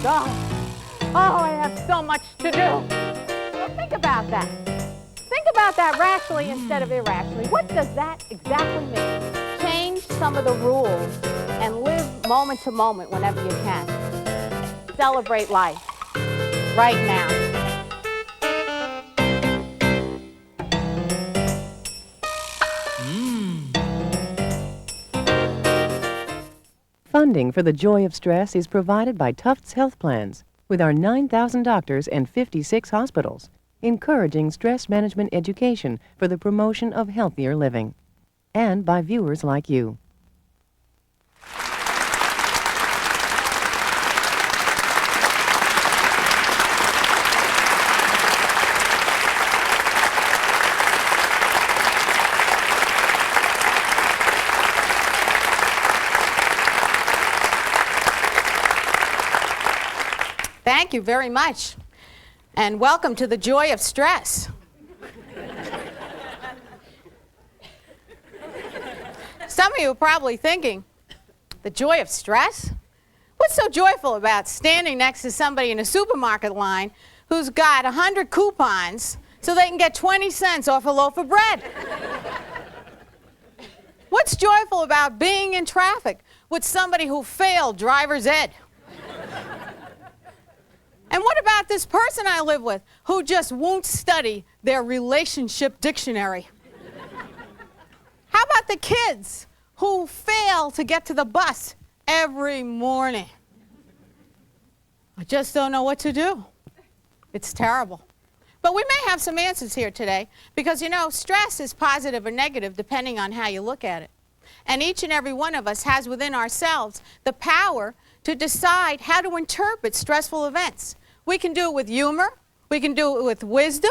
God. Oh, I have so much to do. Well, think about that. Think about that rationally instead of irrationally. What does that exactly mean? Change some of the rules and live moment to moment whenever you can. Celebrate life right now. Funding for the Joy of Stress is provided by Tufts Health Plans with our 9,000 doctors and 56 hospitals, encouraging stress management education for the promotion of healthier living, and by viewers like you. Thank you very much, and welcome to the Joy of Stress. Some of you are probably thinking, the joy of stress? What's so joyful about standing next to somebody in a supermarket line who's got 100 coupons so they can get 20 cents off a loaf of bread? What's joyful about being in traffic with somebody who failed driver's ed? And what about this person I live with who just won't study their relationship dictionary? How about the kids who fail to get to the bus every morning? I just don't know what to do. It's terrible. But we may have some answers here today because, you know, stress is positive or negative depending on how you look at it. And each and every one of us has within ourselves the power to decide how to interpret stressful events. We can do it with humor, we can do it with wisdom,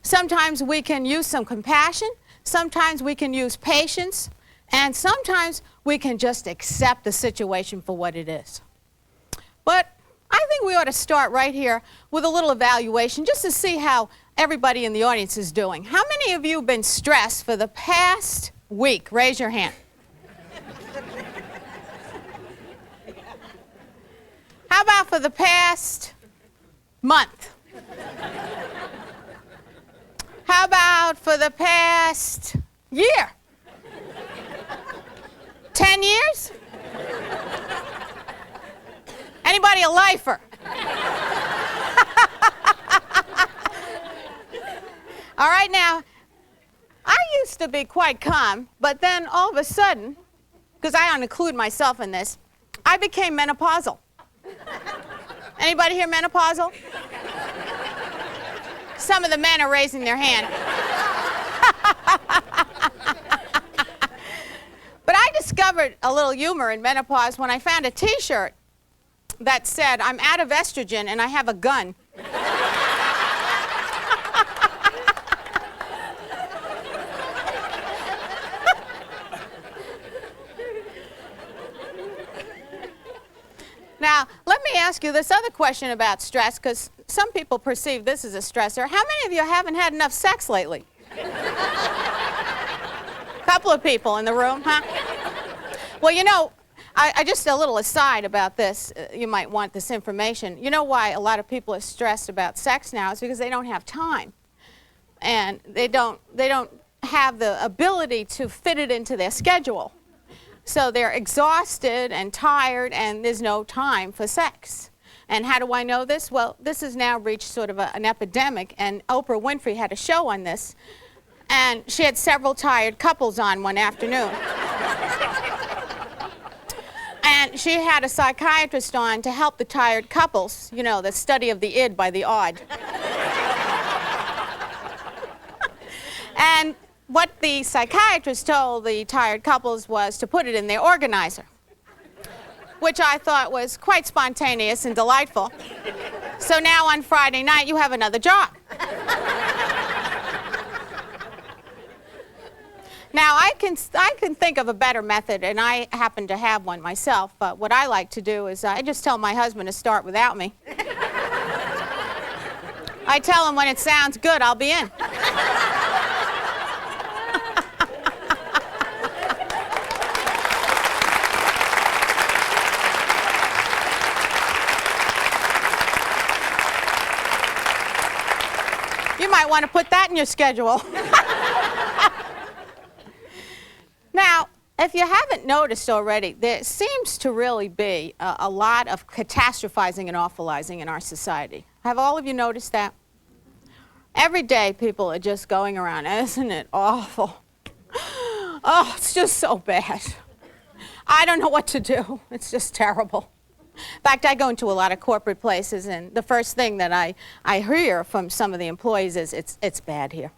sometimes we can use some compassion, sometimes we can use patience, and sometimes we can just accept the situation for what it is. But I think we ought to start right here with a little evaluation just to see how everybody in the audience is doing. How many of you have been stressed for the past week? Raise your hand. How about for the past month? How about for the past year? 10 years? Anybody a lifer? All right, now, I used to be quite calm, but then all of a sudden, because I don't include myself in this, I became menopausal. Anybody here menopausal? Some of the men are raising their hand. But I discovered a little humor in menopause when I found a T-shirt that said, "I'm out of estrogen and I have a gun." Now, let me ask you this other question about stress, because some people perceive this as a stressor. How many of you haven't had enough sex lately? Couple of people in the room, huh? Well, you know, I just a little aside about this. You might want this information. You know why a lot of people are stressed about sex now? It's because they don't have time, and they don't have the ability to fit it into their schedule. So they're exhausted and tired, and there's no time for sex. And how do I know this? Well, this has now reached sort of an epidemic, and Oprah Winfrey had a show on this, and she had several tired couples on one afternoon. And she had a psychiatrist on to help the tired couples, you know, the study of the id by the odd. And what the psychiatrist told the tired couples was to put it in their organizer, which I thought was quite spontaneous and delightful. So now on Friday night, you have another job. Now, I can think of a better method, and I happen to have one myself, but what I like to do is I just tell my husband to start without me. I tell him when it sounds good, I'll be in. might want to put that in your schedule. Now, if you haven't noticed already, there seems to really be a lot of catastrophizing and awfulizing in our society. Have all of you noticed that? Every day people are just going around, isn't it awful? Oh, it's just so bad. I don't know what to do. It's just terrible. In fact, I go into a lot of corporate places, and the first thing that I hear from some of the employees is, it's bad here.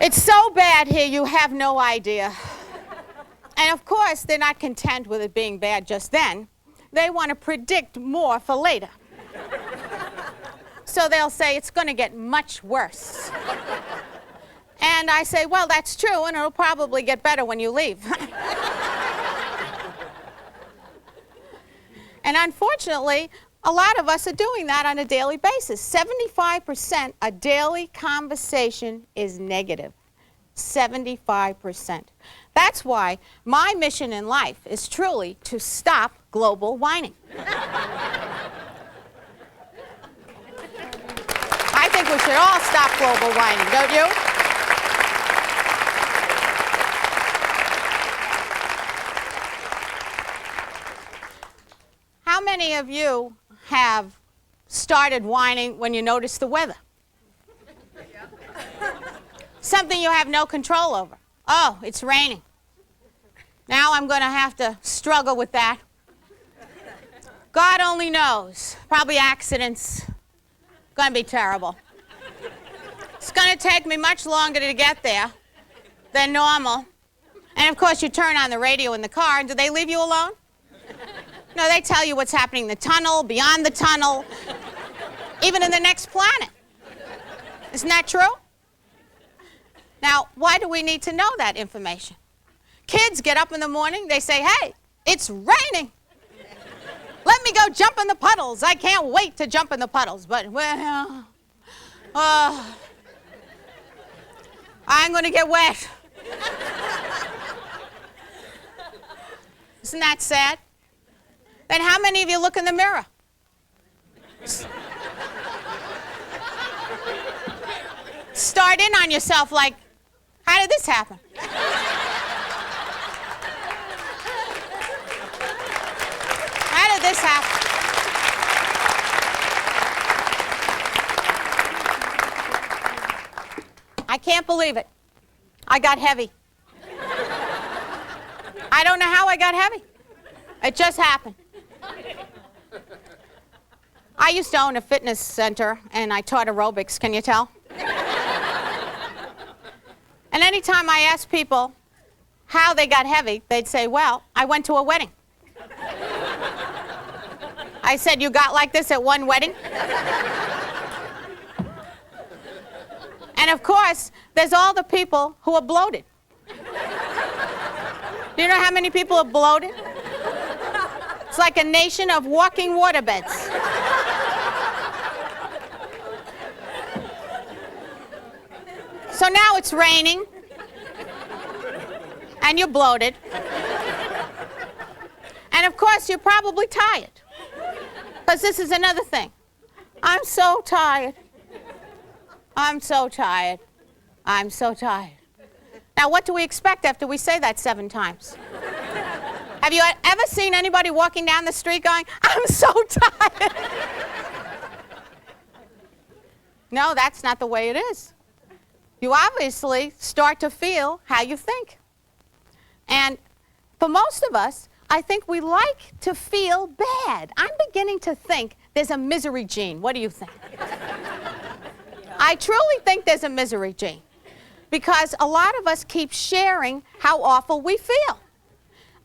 It's so bad here, you have no idea. And of course, they're not content with it being bad just then. They want to predict more for later. So they'll say, it's going to get much worse. And I say, well, that's true, and it'll probably get better when you leave. And unfortunately, a lot of us are doing that on a daily basis. 75% of daily conversation is negative. 75%. That's why my mission in life is truly to stop global whining. I think we should all stop global whining, don't you? How many of you have started whining when you notice the weather? Something you have no control over. Oh, it's raining. Now I'm going to have to struggle with that. God only knows. Probably accidents. Going to be terrible. It's going to take me much longer to get there than normal. And of course, you turn on the radio in the car, and do they leave you alone? No, they tell you what's happening in the tunnel, beyond the tunnel, even in the next planet. Isn't that true? Now, why do we need to know that information? Kids get up in the morning, they say, hey, it's raining. Let me go jump in the puddles. I can't wait to jump in the puddles. But, well, I'm going to get wet. Isn't that sad? Then how many of you look in the mirror? Start in on yourself like, how did this happen? How did this happen? I can't believe it. I got heavy. I don't know how I got heavy. It just happened. I used to own a fitness center, and I taught aerobics, can you tell? And anytime I asked people how they got heavy, they'd say, well, I went to a wedding. I said, you got like this at one wedding? And of course, there's all the people who are bloated. Do you know how many people are bloated? It's like a nation of walking waterbeds. So now it's raining, and you're bloated. And of course, you're probably tired. Because this is another thing. I'm so tired. I'm so tired. I'm so tired. Now, what do we expect after we say that 7 times? Have you ever seen anybody walking down the street going, I'm so tired? No, that's not the way it is. You obviously start to feel how you think. And for most of us, I think we like to feel bad. I'm beginning to think there's a misery gene. What do you think? I truly think there's a misery gene because a lot of us keep sharing how awful we feel.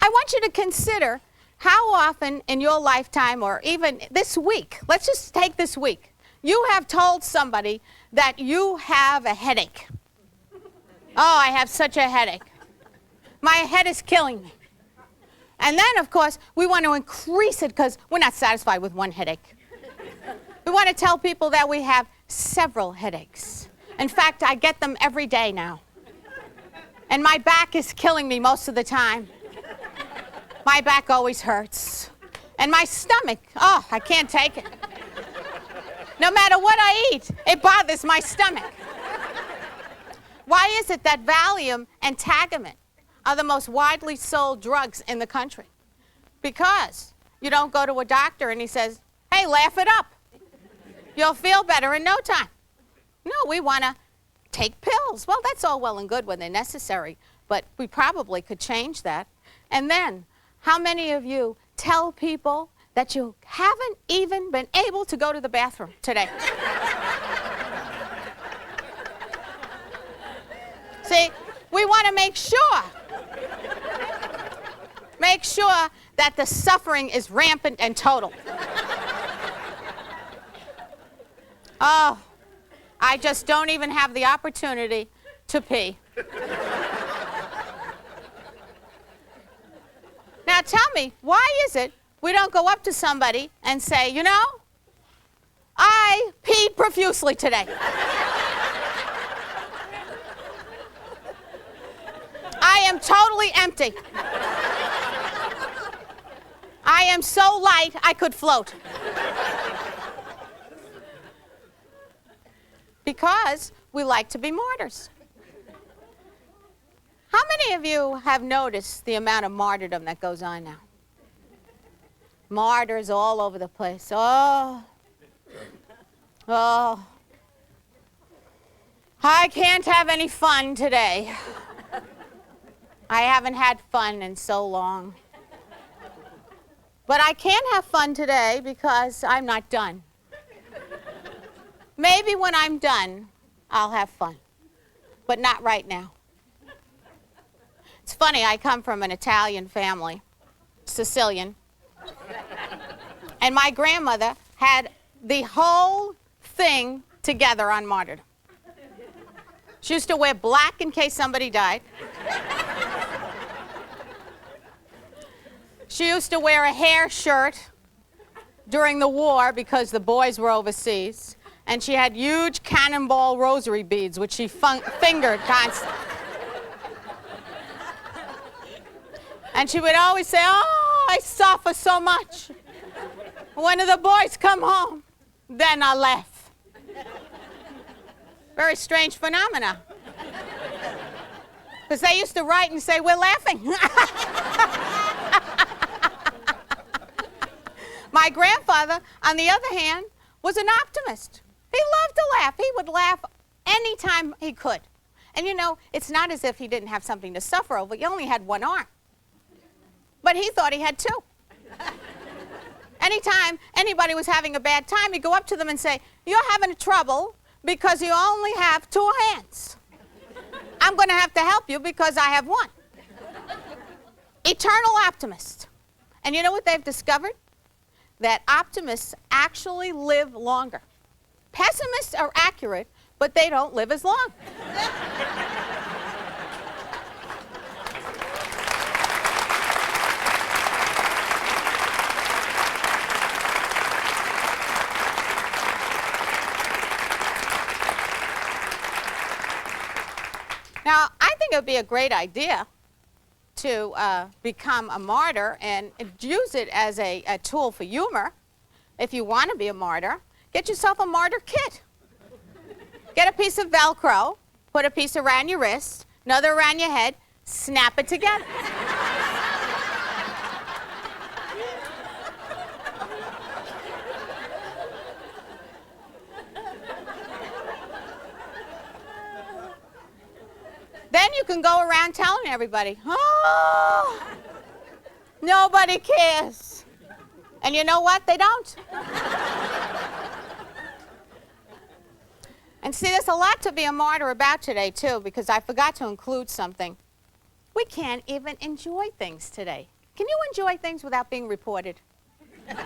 I want you to consider how often in your lifetime or even this week, let's just take this week, you have told somebody that you have a headache. Oh, I have such a headache. My head is killing me. And then, of course, we want to increase it because we're not satisfied with one headache. We want to tell people that we have several headaches. In fact, I get them every day now. And my back is killing me most of the time. My back always hurts. And my stomach, oh, I can't take it. No matter what I eat, it bothers my stomach. Why is it that Valium and Tagamet are the most widely sold drugs in the country? Because you don't go to a doctor and he says, hey, laugh it up. You'll feel better in no time. No, we want to take pills. Well, that's all well and good when they're necessary, but we probably could change that. And then, how many of you tell people that you haven't even been able to go to the bathroom today? See, we want to make sure that the suffering is rampant and total. Oh, I just don't even have the opportunity to pee. Now tell me, why is it we don't go up to somebody and say, you know, I peed profusely today. I am totally empty. I am so light I could float. Because we like to be martyrs. How many of you have noticed the amount of martyrdom that goes on now? Martyrs all over the place. Oh. I can't have any fun today. I haven't had fun in so long. But I can have fun today because I'm not done. Maybe when I'm done, I'll have fun, but not right now. It's funny, I come from an Italian family, Sicilian, and my grandmother had the whole thing together on martyrdom. She used to wear black in case somebody died. She used to wear a hair shirt during the war because the boys were overseas. And she had huge cannonball rosary beads, which she fingered constantly. And she would always say, oh, I suffer so much. When the boys come home, then I laugh. Very strange phenomena. Because they used to write and say, we're laughing. My grandfather, on the other hand, was an optimist. He loved to laugh. He would laugh anytime he could. And you know, it's not as if he didn't have something to suffer over. He only had one arm. But he thought he had two. Anytime anybody was having a bad time, he'd go up to them and say, you're having trouble because you only have two hands. I'm going to have to help you because I have one. Eternal optimist. And you know what they've discovered? That optimists actually live longer. Pessimists are accurate, but they don't live as long. Now, I think it would be a great idea to become a martyr and use it as a tool for humor. If you want to be a martyr, get yourself a martyr kit. Get a piece of Velcro, put a piece around your wrist, another around your head, snap it together. Then you can go around telling everybody, oh, nobody cares. And you know what? They don't. And see, there's a lot to be a martyr about today, too, because I forgot to include something. We can't even enjoy things today. Can you enjoy things without being reported? When's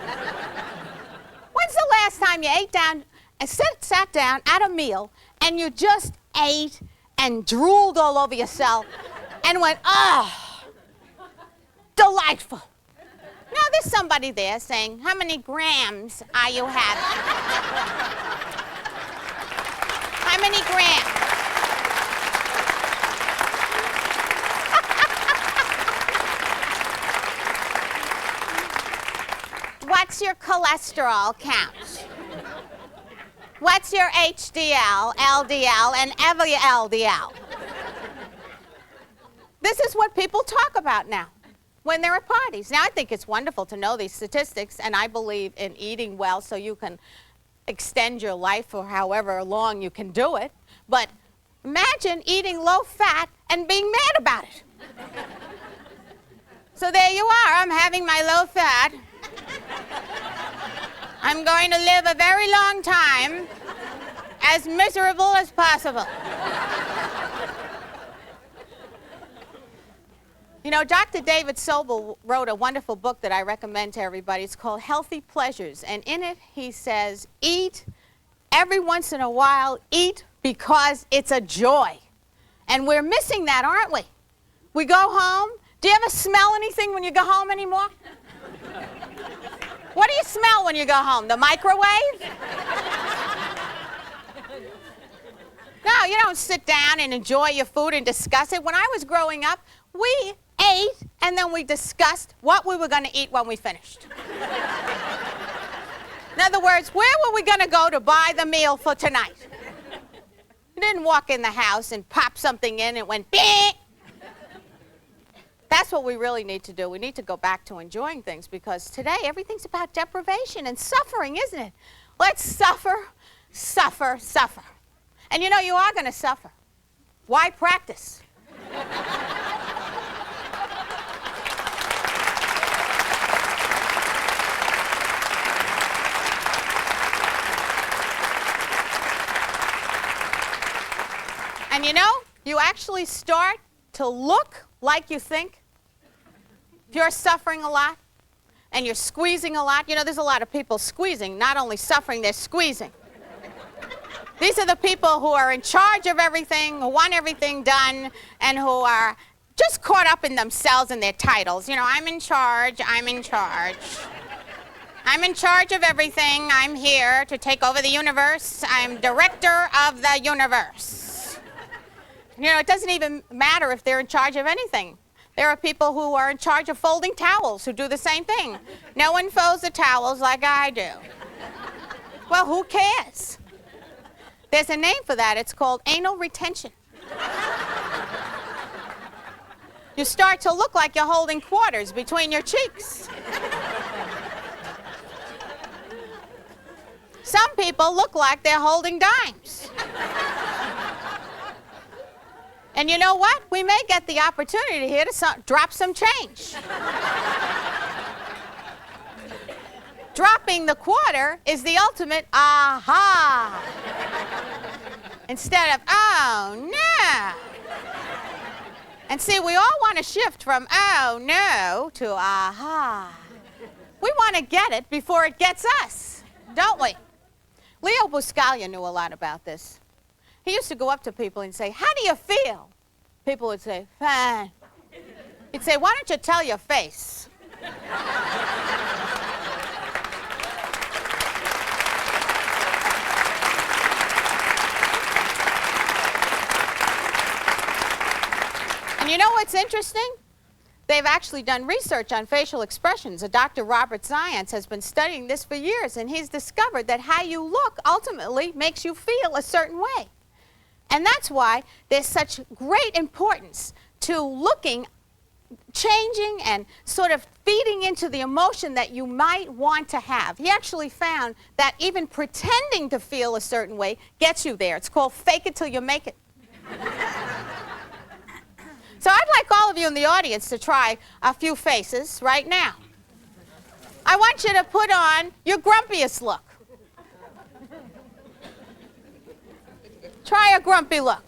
the last time you ate down and sat down at a meal and you just ate and drooled all over yourself and went, oh, delightful. Now there's somebody there saying, how many grams are you having? How many grams? What's your cholesterol count? What's your HDL, LDL, and every LDL? This is what people talk about now when they're at parties. Now, I think it's wonderful to know these statistics, and I believe in eating well so you can extend your life for however long you can do it. But imagine eating low fat and being mad about it. So there you are. I'm having my low fat. I'm going to live a very long time, as miserable as possible. You know, Dr. David Sobel wrote a wonderful book that I recommend to everybody. It's called Healthy Pleasures. And in it, he says, eat every once in a while, eat because it's a joy. And we're missing that, aren't we? We go home. Do you ever smell anything when you go home anymore? What do you smell when you go home? The microwave? No, you don't sit down and enjoy your food and discuss it. When I was growing up, we ate and then we discussed what we were going to eat when we finished. In other words, where were we going to go to buy the meal for tonight? You didn't walk in the house and pop something in and it went beep. That's what we really need to do. We need to go back to enjoying things because today everything's about deprivation and suffering, isn't it? Let's suffer, suffer, suffer. And you know you are going to suffer. Why practice? And you know, you actually start to look like you think. If you're suffering a lot and you're squeezing a lot, you know, there's a lot of people squeezing, not only suffering, they're squeezing. These are the people who are in charge of everything, who want everything done, and who are just caught up in themselves and their titles. You know, I'm in charge, I'm in charge. I'm in charge of everything. I'm here to take over the universe. I'm director of the universe. You know, it doesn't even matter if they're in charge of anything. There are people who are in charge of folding towels who do the same thing. No one folds the towels like I do. Well, who cares? There's a name for that. It's called anal retention. You start to look like you're holding quarters between your cheeks. Some people look like they're holding dimes. And you know what? We may get the opportunity here to drop some change. Dropping the quarter is the ultimate aha. Instead of, oh, no. And see, we all want to shift from, oh, no, to aha. We want to get it before it gets us, don't we? Leo Buscaglia knew a lot about this. He used to go up to people and say, how do you feel? People would say, fine. He'd say, why don't you tell your face? And you know what's interesting? They've actually done research on facial expressions. Dr. Robert Zients has been studying this for years, and he's discovered that how you look ultimately makes you feel a certain way. And that's why there's such great importance to looking, changing, and sort of feeding into the emotion that you might want to have. He actually found that even pretending to feel a certain way gets you there. It's called fake it till you make it. So I'd like all of you in the audience to try a few faces right now. I want you to put on your grumpiest look. Try a grumpy look.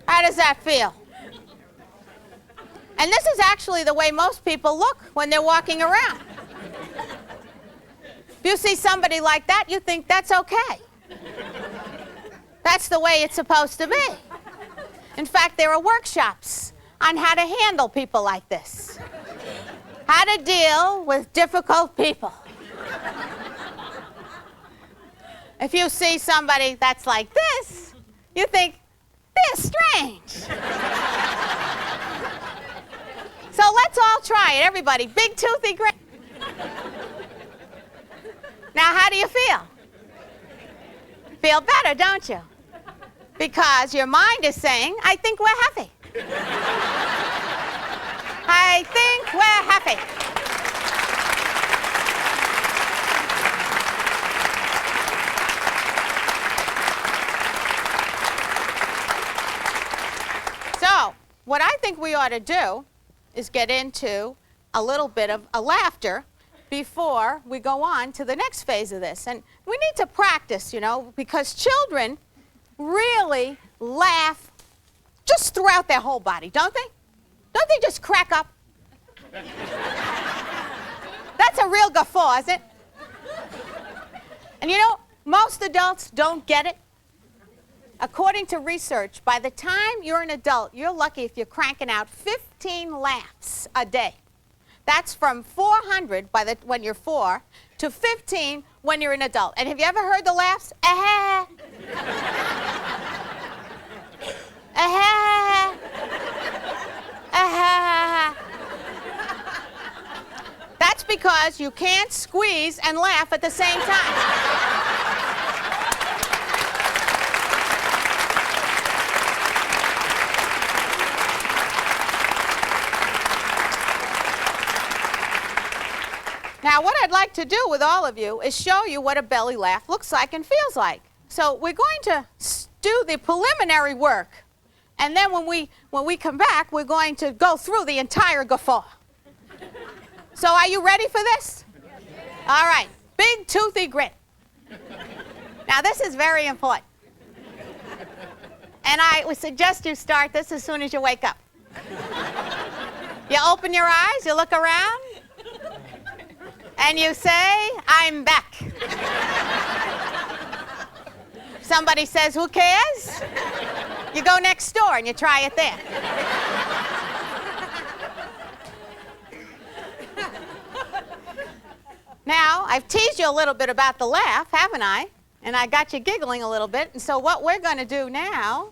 How does that feel? And this is actually the way most people look when they're walking around. If you see somebody like that, you think that's okay. That's the way it's supposed to be. In fact, there are workshops on how to handle people like this. How to deal with difficult people. If you see somebody that's like this, you think, they're strange. So let's all try it, everybody. Big toothy grin. Now, how do you feel? Feel better, don't you? Because your mind is saying, I think we're happy. I think we're happy. So, what I think we ought to do is get into a little bit of a laughter before we go on to the next phase of this. And we need to practice, you know, because children really laugh just throughout their whole body, don't they? Don't they just crack up? That's a real guffaw, isn't it? And you know, most adults don't get it. According to research, by the time you're an adult, you're lucky if you're cranking out 15 laughs a day. That's from 400 when you're 4 to 15 when you're an adult. And have you ever heard the laughs? Ah-ha. Ah-ha. Ah-ha. That's because you can't squeeze and laugh at the same time. Now, what I'd like to do with all of you is show you what a belly laugh looks like and feels like. So we're going to do the preliminary work, and then when we come back, we're going to go through the entire guffaw. So are you ready for this? All right. Big toothy grin. Now, this is very important. And I would suggest you start this as soon as you wake up. You open your eyes, you look around, and you say, I'm back. Somebody says, who cares? You go next door and you try it there. Now, I've teased you a little bit about the laugh, haven't I? And I got you giggling a little bit. And so what we're going to do now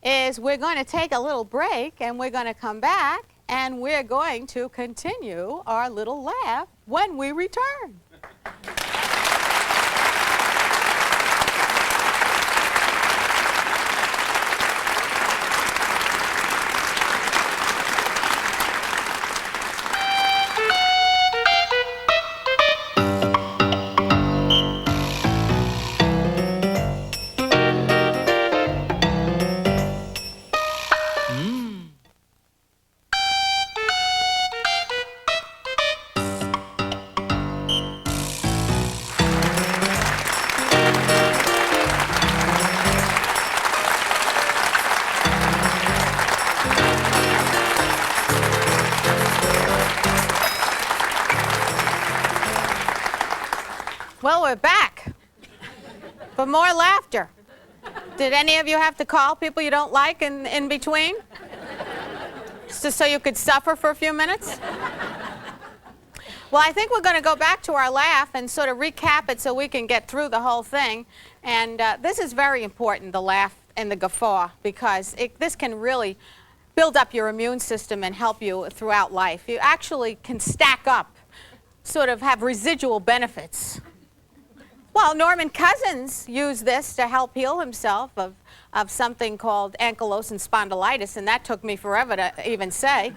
is we're going to take a little break, and we're going to come back, and we're going to continue our little laugh when we return. Well, we're back for more laughter. Did any of you have to call people you don't like in between? Just so you could suffer for a few minutes? Well, I think we're going to go back to our laugh and sort of recap it so we can get through the whole thing. And this is very important, the laugh and the guffaw, because this can really build up your immune system and help you throughout life. You actually can stack up, sort of have residual benefits. Well, Norman Cousins used this to help heal himself of something called ankylosing spondylitis, and that took me forever to even say.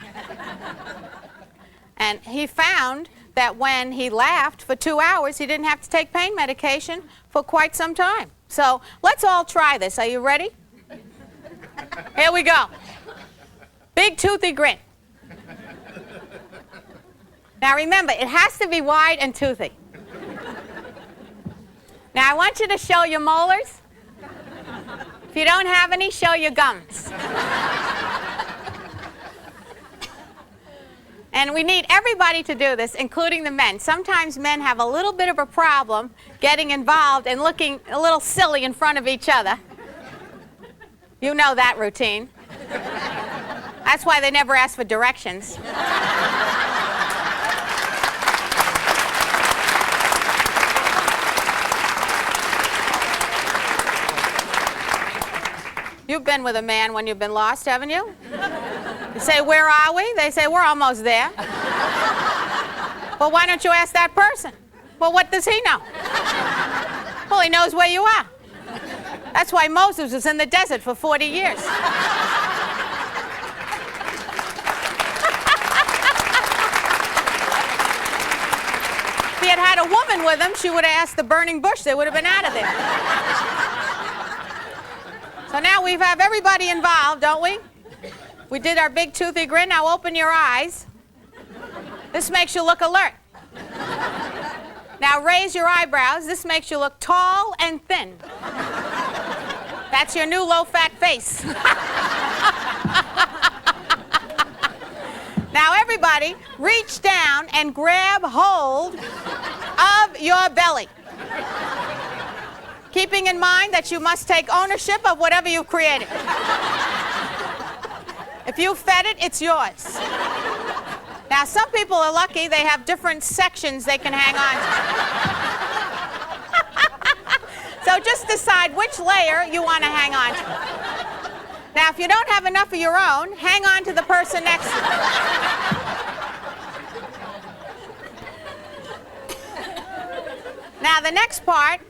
And he found that when he laughed for 2 hours, he didn't have to take pain medication for quite some time. So let's all try this. Are you ready? Here we go. Big toothy grin. Now remember, it has to be wide and toothy. Now I want you to show your molars. If you don't have any, show your gums. And we need everybody to do this, including the men. Sometimes men have a little bit of a problem getting involved and looking a little silly in front of each other. You know that routine. That's why they never ask for directions. You've been with a man when you've been lost, haven't you? You say, where are we? They say, we're almost there. Well, why don't you ask that person? Well, what does he know? Well, he knows where you are. That's why Moses was in the desert for 40 years. If he had had a woman with him, she would have asked the burning bush. They would have been out of there. So now we have everybody involved, don't we? We did our big toothy grin. Now open your eyes. This makes you look alert. Now raise your eyebrows. This makes you look tall and thin. That's your new low-fat face. Now everybody, reach down and grab hold of your belly. Keeping in mind that you must take ownership of whatever you've created. If you fed it, it's yours. Now, some people are lucky. They have different sections they can hang on to. So just decide which layer you want to hang on to. Now, if you don't have enough of your own, hang on to the person next to you. Now, the next part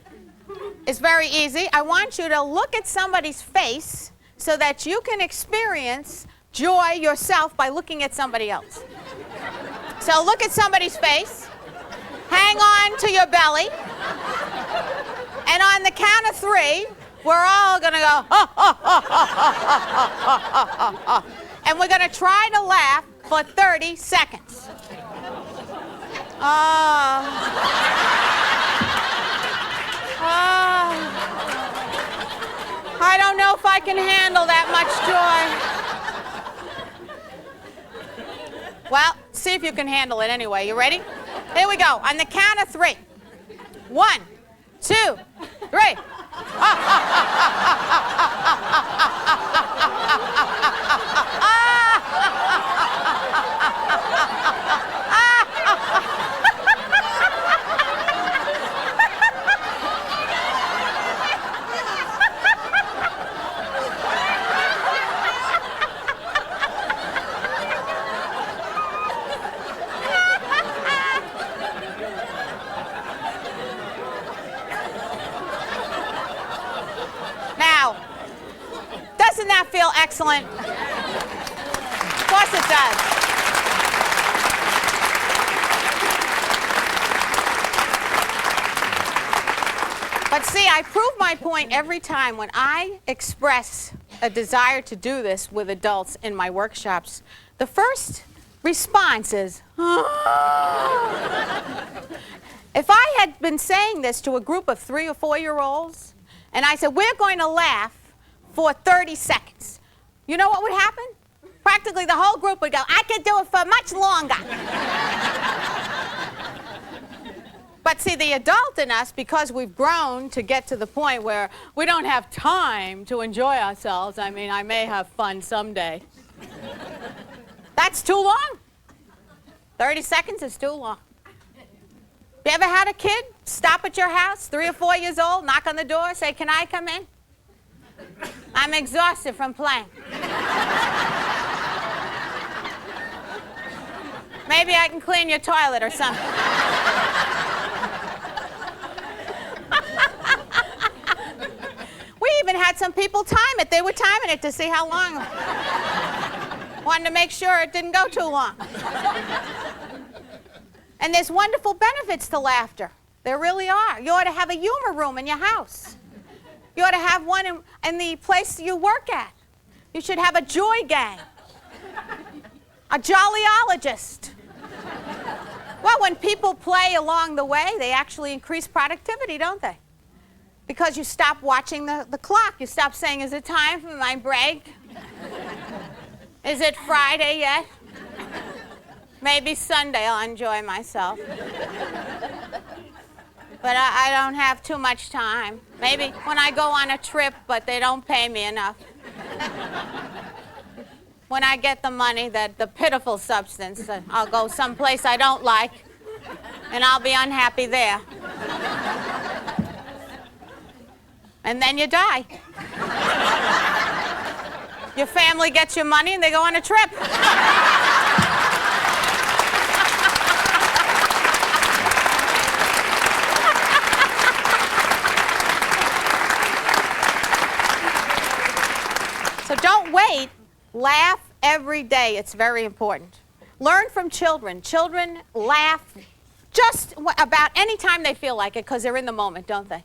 is very easy. I want you to look at somebody's face so that you can experience joy yourself by looking at somebody else. So look at somebody's face, hang on to your belly, and on the count of 3, we're all going to go, and we're going to try to laugh for 30 seconds. I don't know if I can handle that much joy. Well, see if you can handle it anyway. You ready? Here we go. On the count of 3. 1, 2, 3. Doesn't that feel excellent? Of course it does. But see, I prove my point every time when I express a desire to do this with adults in my workshops. The first response is, If I had been saying this to a group of 3 or 4-year-olds, and I said, we're going to laugh for 30 seconds. You know what would happen? Practically the whole group would go, I could do it for much longer. But see, the adult in us, because we've grown to get to the point where we don't have time to enjoy ourselves. I mean, I may have fun someday. That's too long. 30 seconds is too long. You ever had a kid stop at your house, 3 or 4 years old, knock on the door, say, can I come in? I'm exhausted from playing. Maybe I can clean your toilet or something. We even had some people time it. They were timing it to see how long. Wanted to make sure it didn't go too long. And there's wonderful benefits to laughter. There really are. You ought to have a humor room in your house. You ought to have one in the place you work at. You should have a joy gang. A jollyologist. Well, when people play along the way, they actually increase productivity, don't they? Because you stop watching the clock. You stop saying, is it time for my break? Is it Friday yet? Maybe Sunday I'll enjoy myself. But I don't have too much time. Maybe when I go on a trip, but they don't pay me enough. When I get the money, the pitiful substance, I'll go someplace I don't like, and I'll be unhappy there. And then you die. Your family gets your money, and they go on a trip. Don't wait. Laugh every day. It's very important. Learn from children. Children laugh just about any time they feel like it because they're in the moment, don't they?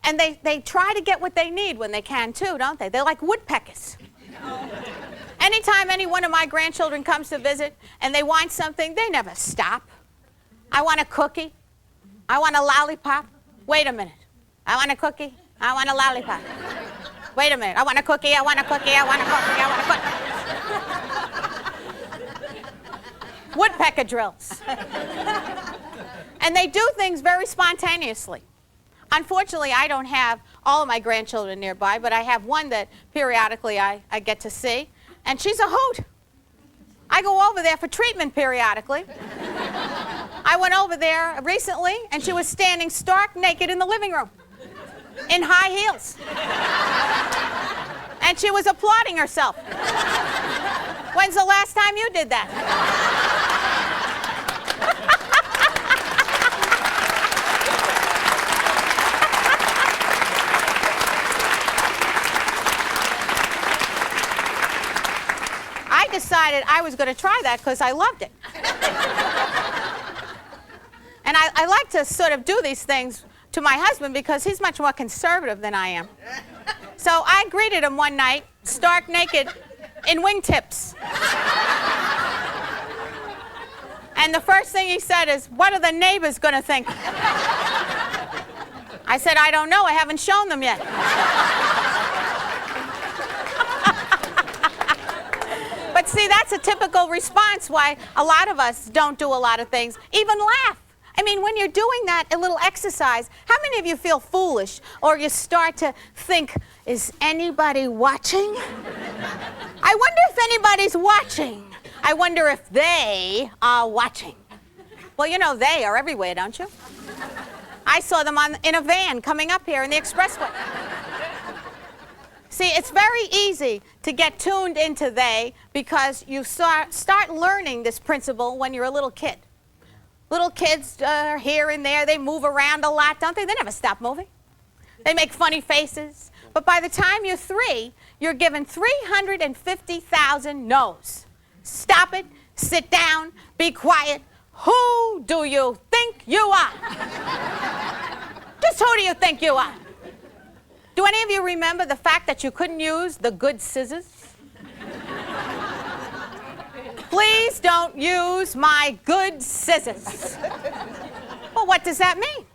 And they try to get what they need when they can too, don't they? They're like woodpeckers. Anytime any one of my grandchildren comes to visit and they want something, they never stop. I want a cookie. I want a lollipop. Wait a minute. I want a cookie. I want a lollipop. Wait a minute. I want a cookie. I want a cookie. I want a cookie. I want a cookie. Woodpecker drills. And they do things very spontaneously. Unfortunately, I don't have all of my grandchildren nearby, but I have one that periodically I get to see, and she's a hoot. I go over there for treatment periodically. I went over there recently, and she was standing stark naked in the living room, in high heels. And she was applauding herself. When's the last time you did that? I decided I was going to try that because I loved it. And I like to sort of do these things to my husband because he's much more conservative than I am. So I greeted him one night, stark naked, in wingtips. And the first thing he said is, "What are the neighbors going to think?" I said, "I don't know. I haven't shown them yet." But see, that's a typical response why a lot of us don't do a lot of things, even laugh. I mean, when you're doing that, a little exercise, how many of you feel foolish or you start to think, is anybody watching? I wonder if anybody's watching. I wonder if they are watching. Well, you know, they are everywhere, don't you? I saw them in a van coming up here in the expressway. See, it's very easy to get tuned into they because you start learning this principle when you're a little kid. Little kids are here and there. They move around a lot, don't they? They never stop moving. They make funny faces. But by the time you're 3, you're given 350,000 no's. Stop it. Sit down. Be quiet. Who do you think you are? Just who do you think you are? Do any of you remember the fact that you couldn't use the good scissors? Please don't use my good scissors. Well, what does that mean?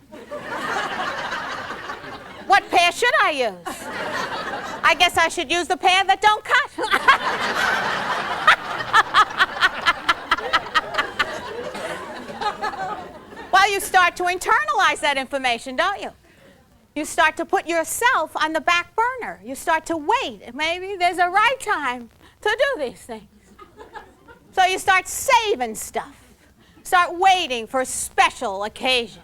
What pair should I use? I guess I should use the pair that don't cut. Well, you start to internalize that information, don't you? You start to put yourself on the back burner. You start to wait. Maybe there's a right time to do these things. So you start saving stuff. Start waiting for a special occasion.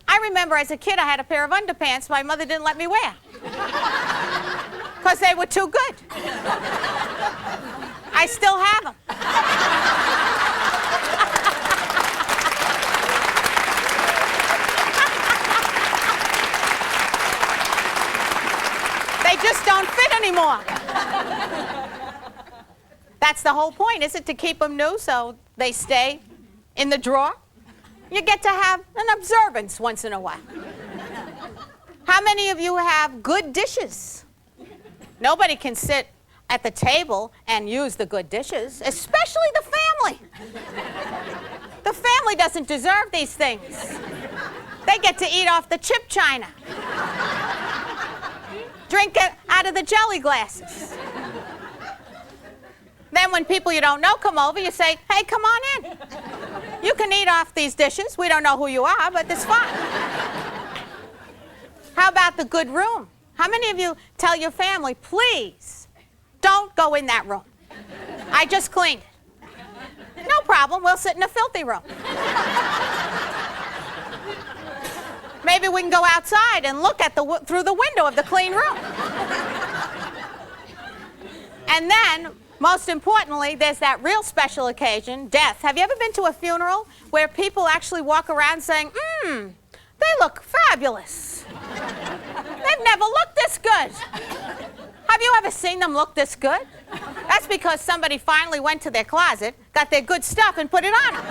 I remember as a kid I had a pair of underpants my mother didn't let me wear because they were too good. I still have them. They just don't fit anymore. That's the whole point, is it? To keep them new so they stay in the drawer? You get to have an observance once in a while. How many of you have good dishes? Nobody can sit at the table and use the good dishes, especially the family. The family doesn't deserve these things. They get to eat off the chip china. Drink it out of the jelly glasses. Then when people you don't know come over, you say, "Hey, come on in. You can eat off these dishes. We don't know who you are, but it's fine." How about the good room? How many of you tell your family, "Please, don't go in that room. I just cleaned it." No problem. We'll sit in a filthy room. Maybe we can go outside and look at through the window of the clean room. And then, most importantly, there's that real special occasion, death. Have you ever been to a funeral where people actually walk around saying, they look fabulous. They've never looked this good. Have you ever seen them look this good? That's because somebody finally went to their closet, got their good stuff, and put it on them.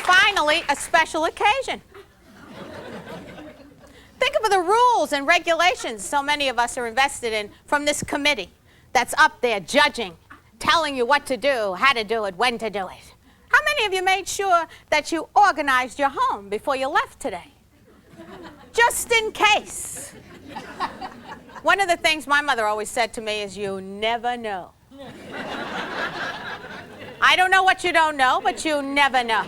Finally, a special occasion. Think of the rules and regulations so many of us are invested in from this committee that's up there judging, telling you what to do, how to do it, when to do it. How many of you made sure that you organized your home before you left today? Just in case. One of the things my mother always said to me is, you never know. I don't know what you don't know, but you never know.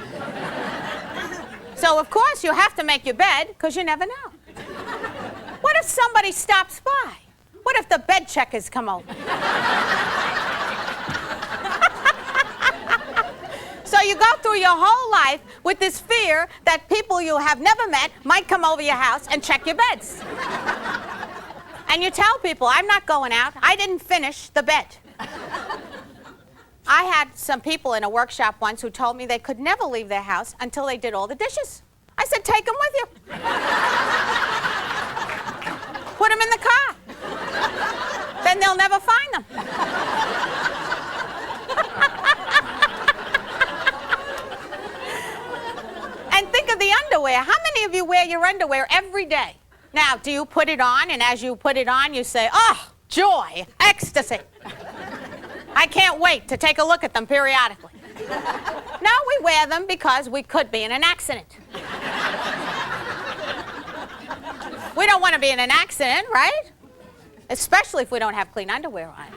So, of course, you have to make your bed, because you never know. What if somebody stops by? What if the bed checkers come over? So you go through your whole life with this fear that people you have never met might come over your house and check your beds. And you tell people, I'm not going out. I didn't finish the bed. I had some people in a workshop once who told me they could never leave their house until they did all the dishes. I said, take them with you. Put them in the car. Then they'll never find them. And think of the underwear. How many of you wear your underwear every day? Now, do you put it on, and as you put it on, you say, oh, joy, ecstasy. I can't wait to take a look at them periodically. No, we wear them because we could be in an accident. We don't want to be in an accident, right? Especially if we don't have clean underwear on.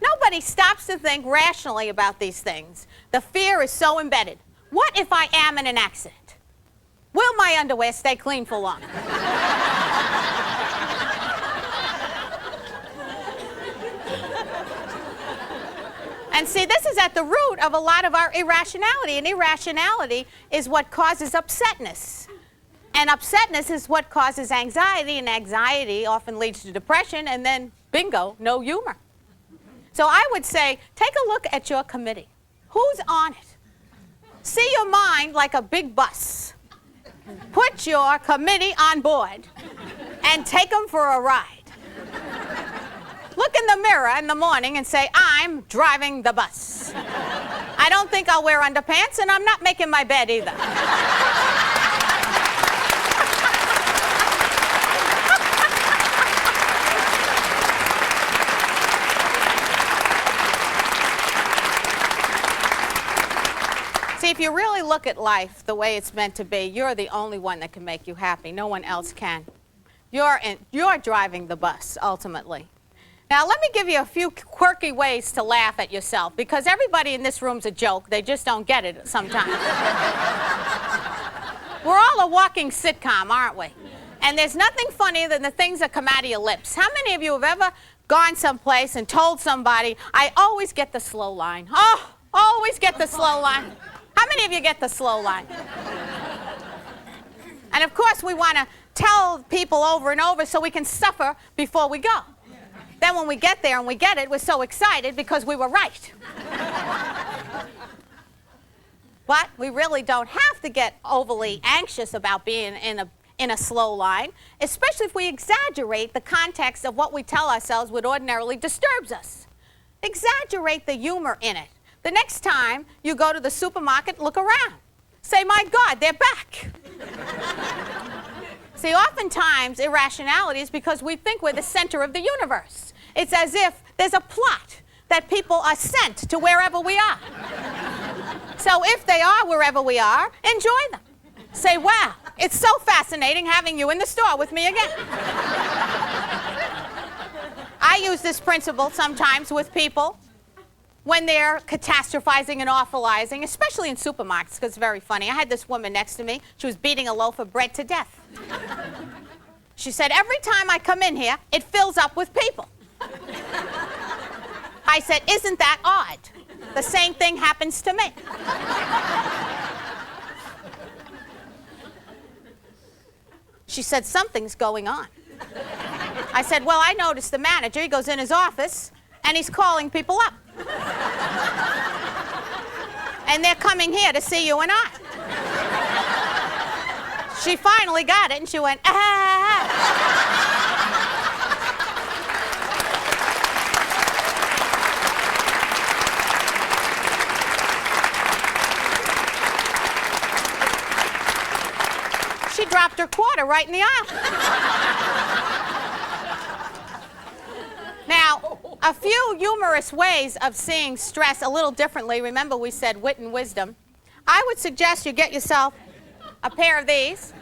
Nobody stops to think rationally about these things. The fear is so embedded. What if I am in an accident? Will my underwear stay clean for long? And see, this is at the root of a lot of our irrationality, and irrationality is what causes upsetness. And upsetness is what causes anxiety, and anxiety often leads to depression, and then, bingo, no humor. So I would say, take a look at your committee. Who's on it? See your mind like a big bus. Put your committee on board and take them for a ride. Look in the mirror in the morning and say, I'm driving the bus. I don't think I'll wear underpants, and I'm not making my bed either. See, if you really look at life the way it's meant to be, you're the only one that can make you happy. No one else can. You're driving the bus, ultimately. Now, let me give you a few quirky ways to laugh at yourself, because everybody in this room's a joke. They just don't get it sometimes. We're all a walking sitcom, aren't we? And there's nothing funnier than the things that come out of your lips. How many of you have ever gone someplace and told somebody, I always get the slow line? Oh, always get the slow line. How many of you get the slow line? And of course, we want to tell people over and over so we can suffer before we go. Then when we get there and we get it, we're so excited because we were right. But we really don't have to get overly anxious about being in a slow line, especially if we exaggerate the context of what we tell ourselves what ordinarily disturbs us. Exaggerate the humor in it. The next time you go to the supermarket, look around. Say, my God, they're back. See, oftentimes irrationality is because we think we're the center of the universe. It's as if there's a plot that people are sent to wherever we are. So if they are wherever we are, enjoy them. Say, wow, it's so fascinating having you in the store with me again. I use this principle sometimes with people when they're catastrophizing and awfulizing, especially in supermarkets, because it's very funny. I had this woman next to me. She was beating a loaf of bread to death. She said, every time I come in here, it fills up with people. I said, isn't that odd? The same thing happens to me. She said, something's going on. I said, well, I noticed the manager. He goes in his office, and he's calling people up. And they're coming here to see you and I. She finally got it, and she went, ah. She dropped her quarter right in the aisle. Now, a few humorous ways of seeing stress a little differently. Remember, we said wit and wisdom. I would suggest you get yourself a pair of these.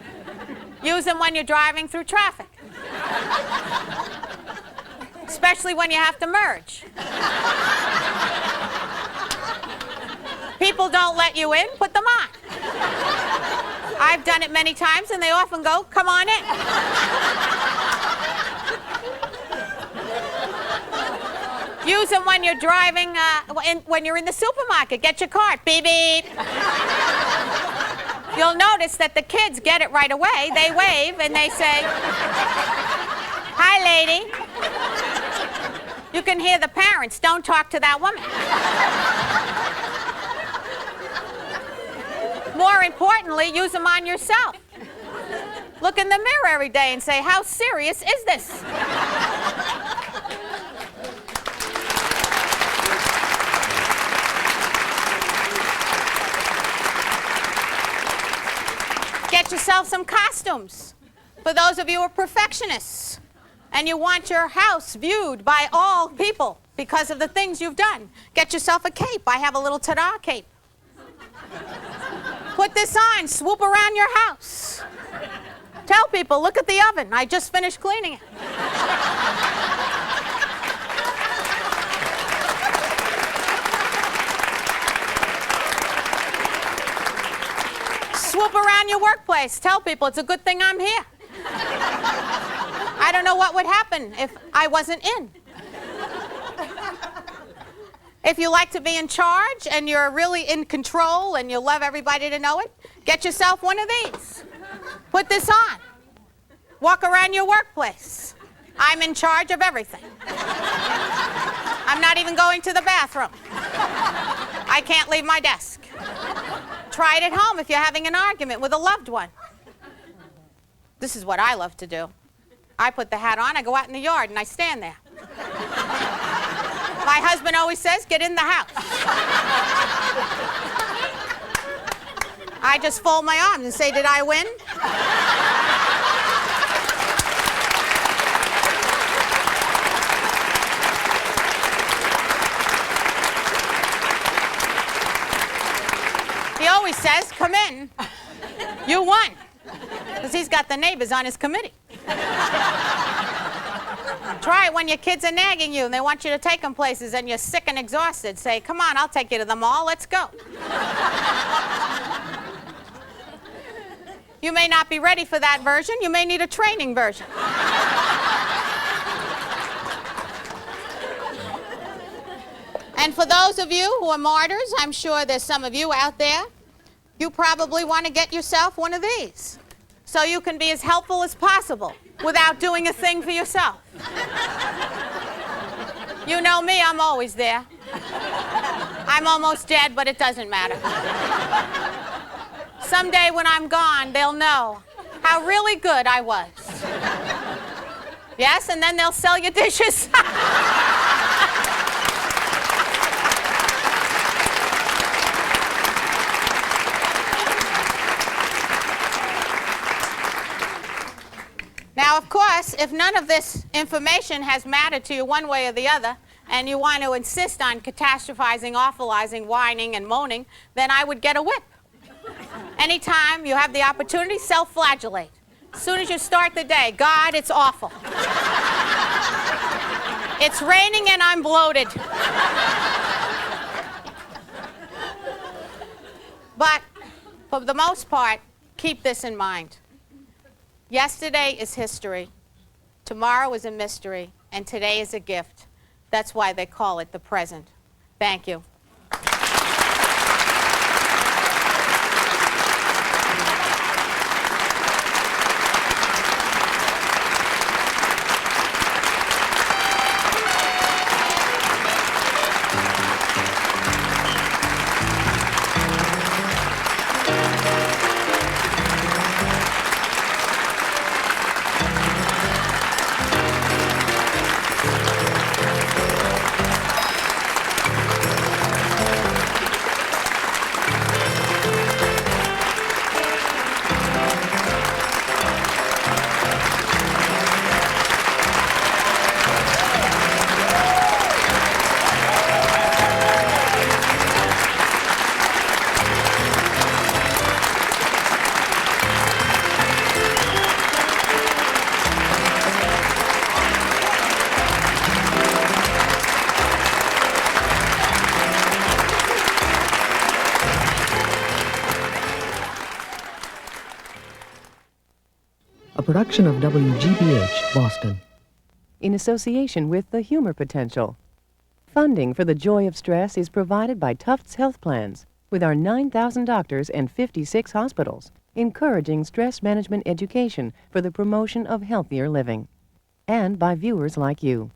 Use them when you're driving through traffic, especially when you have to merge. People don't let you in, put them on. I've done it many times, and they often go, come on in. Use them when you're driving, when you're in the supermarket. Get your cart, beep, beep. You'll notice that the kids get it right away. They wave, and they say, hi, lady. You can hear the parents, don't talk to that woman. More importantly, use them on yourself. Look in the mirror every day and say, how serious is this? Get yourself some costumes. For those of you who are perfectionists and you want your house viewed by all people because of the things you've done, get yourself a cape. I have a little ta-da cape. Put this on, swoop around your house. Tell people, look at the oven. I just finished cleaning it. Swoop around your workplace. Tell people it's a good thing I'm here. I don't know what would happen if I wasn't in. If you like to be in charge and you're really in control and you love everybody to know it, get yourself one of these. Put this on. Walk around your workplace. I'm in charge of everything. I'm not even going to the bathroom. I can't leave my desk. Try it at home if you're having an argument with a loved one. This is what I love to do. I put the hat on, I go out in the yard, and I stand there. My husband always says, get in the house. I just fold my arms and say, did I win? He always says, come in. You won. Because he's got the neighbors on his committee. Try it when your kids are nagging you and they want you to take them places and you're sick and exhausted. Say, come on, I'll take you to the mall. Let's go. You may not be ready for that version. You may need a training version. And for those of you who are martyrs, I'm sure there's some of you out there, you probably want to get yourself one of these so you can be as helpful as possible without doing a thing for yourself. You know me, I'm always there. I'm almost dead, but it doesn't matter. Someday when I'm gone, they'll know how really good I was. Yes, and then they'll sell you dishes. Now, of course, if none of this information has mattered to you one way or the other, and you want to insist on catastrophizing, awfulizing, whining, and moaning, then I would get a whip. Anytime you have the opportunity, self-flagellate. As soon as you start the day, God, it's awful. It's raining and I'm bloated. But for the most part, keep this in mind. Yesterday is history, tomorrow is a mystery, and today is a gift. That's why they call it the present. Thank you. a production of WGBH, Boston. In association with the Humor Potential. Funding for The Joy of Stress is provided by Tufts Health Plans with our 9,000 doctors and 56 hospitals, encouraging stress management education for the promotion of healthier living. And by viewers like you.